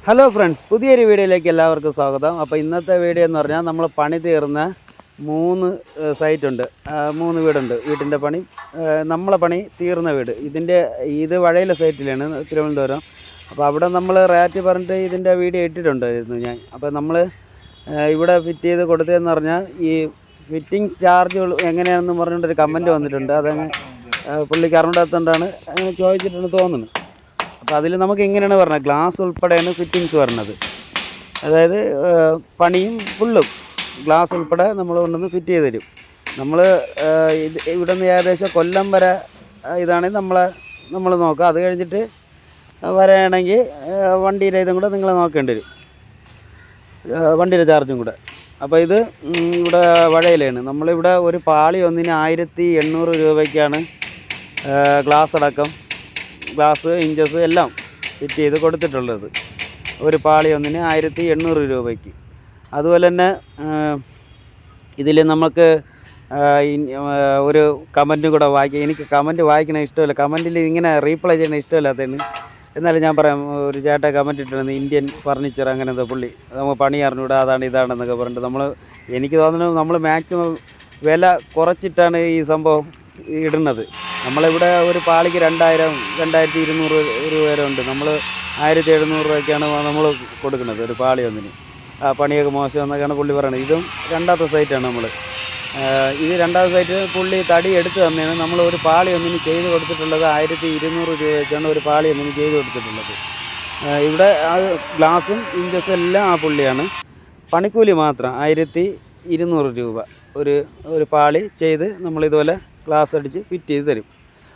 Hello friends, പുതിയൊരു വീഡിയോയിലേക്ക് എല്ലാവർക്കും സ്വാഗതം. അപ്പോൾ ഇന്നത്തെ വീഡിയോ എന്ന് പറഞ്ഞാൽ നമ്മൾ പണി തീർന്ന 3 സൈറ്റുണ്ട്, 3 വീടുണ്ട്. വീട്ടിൻ്റെ പണി നമ്മളെ പണി തീർന്ന വീട് ഇത് വഴയിലെ സൈറ്റിലാണ്, തിരുവനന്തപുരം. അപ്പോൾ അവിടെ നമ്മൾ റേറ്റ് പറഞ്ഞിട്ട് ഇതിൻ്റെ വീഡിയോ ഇട്ടിട്ടുണ്ടായിരുന്നു ഞാൻ. അപ്പോൾ നമ്മൾ ഇവിടെ ഫിറ്റ് ചെയ്ത് കൊടുത്തതെന്ന് പറഞ്ഞാൽ ഈ ഫിറ്റിംഗ് ചാർജുകൾ എങ്ങനെയാണെന്ന് പറഞ്ഞിട്ടൊരു കമൻറ്റ് വന്നിട്ടുണ്ട്. അതങ്ങ് പുള്ളിക്ക് അറിഞ്ഞിടത്തുകൊണ്ടാണ് അങ്ങനെ ചോദിച്ചിട്ടുണ്ട് തോന്നുന്നു. അപ്പോൾ അതിൽ നമുക്ക് ഇങ്ങനെയാണ് പറഞ്ഞത്, ഗ്ലാസ് ഉൾപ്പെടെയാണ് ഫിറ്റിങ്സ് വരുന്നത്. അതായത് പണിയും ഫുള്ളും ഗ്ലാസ് ഉൾപ്പെടെ നമ്മൾ കൊണ്ടുവന്ന് ഫിറ്റ് ചെയ്ത് തരും. നമ്മൾ ഇവിടെ നിന്ന് ഏകദേശം കൊല്ലം വരെ ഇതാണെങ്കിൽ നമ്മൾ നോക്കുക. അത് കഴിഞ്ഞിട്ട് വരികയാണെങ്കിൽ വണ്ടിയുടെ ഇതും കൂടെ നിങ്ങൾ നോക്കേണ്ടി വരും, വണ്ടിയുടെ ചാർജും കൂടെ. അപ്പോൾ ഇത് ഇവിടെ വഴയിലാണ്. നമ്മളിവിടെ ഒരു പാളി ഒന്നിന് 1800 രൂപയ്ക്കാണ് ഗ്ലാസ് അടക്കം, ഗ്ലാസ് ഇഞ്ചസ് എല്ലാം ഫിറ്റ് ചെയ്ത് കൊടുത്തിട്ടുള്ളത്. ഒരു പാളി ഒന്നിന് 1800 രൂപയ്ക്ക്. അതുപോലെ തന്നെ ഇതിൽ നമുക്ക് ഒരു കമൻറ്റും കൂടെ വായിക്കാം. എനിക്ക് കമൻറ്റ് വായിക്കണ ഇഷ്ടമല്ല, കമൻറ്റിൽ ഇങ്ങനെ റീപ്ലൈ ചെയ്യണ ഇഷ്ടമല്ലാത്തതാണ്. എന്നാലും ഞാൻ പറയാം, ഒരു ചേട്ടൻ കമൻറ്റ് ഇട്ടിരുന്നു, ഇന്ത്യൻ ഫർണിച്ചർ അങ്ങനെ എന്താ പുള്ളി നമുക്ക് പണി അറിഞ്ഞൂടാ, അതാണ് ഇതാണെന്നൊക്കെ പറഞ്ഞിട്ട് എനിക്ക് തോന്നുന്നു നമ്മൾ മാക്സിമം വില കുറച്ചിട്ടാണ് ഈ സംഭവം ഇടുന്നത്. നമ്മളിവിടെ ഒരു പാളിക്ക് 2200 രൂപ വരെ ഉണ്ട്. നമ്മൾ 1700 രൂപയ്ക്കാണ് നമ്മൾ കൊടുക്കുന്നത് ഒരു പാളി ഒന്നിന്. പണിയൊക്കെ മോശം എന്നൊക്കെയാണ് പുള്ളി പറയുന്നത്. ഇതും രണ്ടാമത്തെ സൈറ്റാണ് ഇത് രണ്ടാമത്തെ സൈറ്റ് പുള്ളി തടി എടുത്ത് തന്നെയാണ്. നമ്മൾ ഒരു പാളി ഒന്നിന് ചെയ്ത് കൊടുത്തിട്ടുള്ളത് 1200 രൂപയ്ക്കാണ് ഒരു പാളി ഒന്നിന് ചെയ്ത് കൊടുത്തിട്ടുള്ളത്. ഇവിടെ ഗ്ലാസും ഇഞ്ചസും എല്ലാം ആ പുള്ളിയാണ്. പണിക്കൂലി മാത്രം 1200 രൂപ ഒരു പാളി ചെയ്ത് നമ്മളിതുപോലെ ഗ്ലാസ് അടിച്ച് ഫിറ്റ് ചെയ്ത് തരും.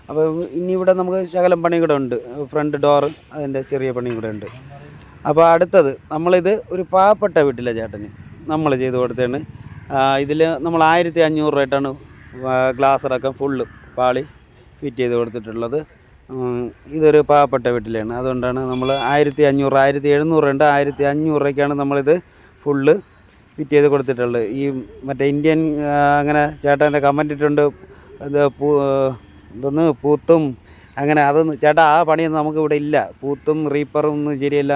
അപ്പോൾ ഇനി ഇവിടെ നമുക്ക് ശകലം പണി കൂടെ ഉണ്ട്, ഫ്രണ്ട് ഡോറ് അതിൻ്റെ ചെറിയ പണിയും കൂടെ ഉണ്ട്. അപ്പോൾ അടുത്തത് നമ്മളിത് ഒരു പാവപ്പെട്ട വീട്ടിലെ ചേട്ടന് നമ്മൾ ചെയ്ത് കൊടുത്തതാണ്. ഇതിൽ നമ്മൾ 1500 രൂപയായിട്ടാണ് ഗ്ലാസ് അടക്കം ഫുള്ള് പാളി ഫിറ്റ് ചെയ്ത് കൊടുത്തിട്ടുള്ളത്. ഇതൊരു പാവപ്പെട്ട വീട്ടിലാണ്, അതുകൊണ്ടാണ് നമ്മൾ 1500 1700 ഉണ്ട്, 1500 രൂപയ്ക്കാണ് നമ്മളിത് ഫുള്ള് ഫിറ്റ് ചെയ്ത് കൊടുത്തിട്ടുള്ളത്. ഈ മറ്റേ ഇന്ത്യൻ അങ്ങനെ ചേട്ടൻ്റെ കമൻറ്റ് ഇട്ടുണ്ട്, ഇതൊന്ന് പൂത്തും അങ്ങനെ അതൊന്നും ചേട്ടാ ആ പണിയൊന്നും നമുക്കിവിടെ ഇല്ല. പൂത്തും റീപ്പറും ഒന്നും ശരിയല്ല.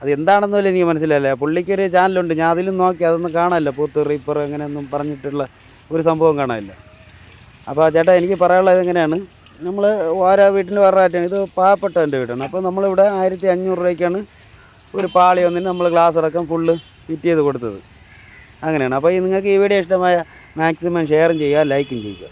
അത് എന്താണെന്ന് പോലും എനിക്ക് മനസ്സിലായില്ല. പുള്ളിക്കൊരു ചാനലുണ്ട്, ഞാൻ അതിലും നോക്കി, അതൊന്നും കാണാനില്ല. പൂത്ത് റീപ്പർ അങ്ങനെയൊന്നും പറഞ്ഞിട്ടുള്ള ഒരു സംഭവം കാണാനില്ല. അപ്പോൾ ചേട്ടാ എനിക്ക് പറയാനുള്ളത് എങ്ങനെയാണ്, നമ്മൾ ഓരോ വീട്ടിൽ വേറെ ആയിട്ടാണ്. ഇത് പാവപ്പെട്ടവൻ്റെ വീടാണ്. അപ്പോൾ നമ്മളിവിടെ 1500 രൂപയ്ക്കാണ് ഒരു പാളി ഒന്നിന് നമ്മൾ ഗ്ലാസ് അടക്കം ഫുള്ള് ഫിറ്റ് ചെയ്ത് കൊടുത്തത്. അങ്ങനെയാണ്. അപ്പോൾ നിങ്ങൾക്ക് ഈ വീഡിയോ ഇഷ്ടമായ മാക്സിമം ഷെയറും ചെയ്യുക, ലൈക്കും ചെയ്യുക.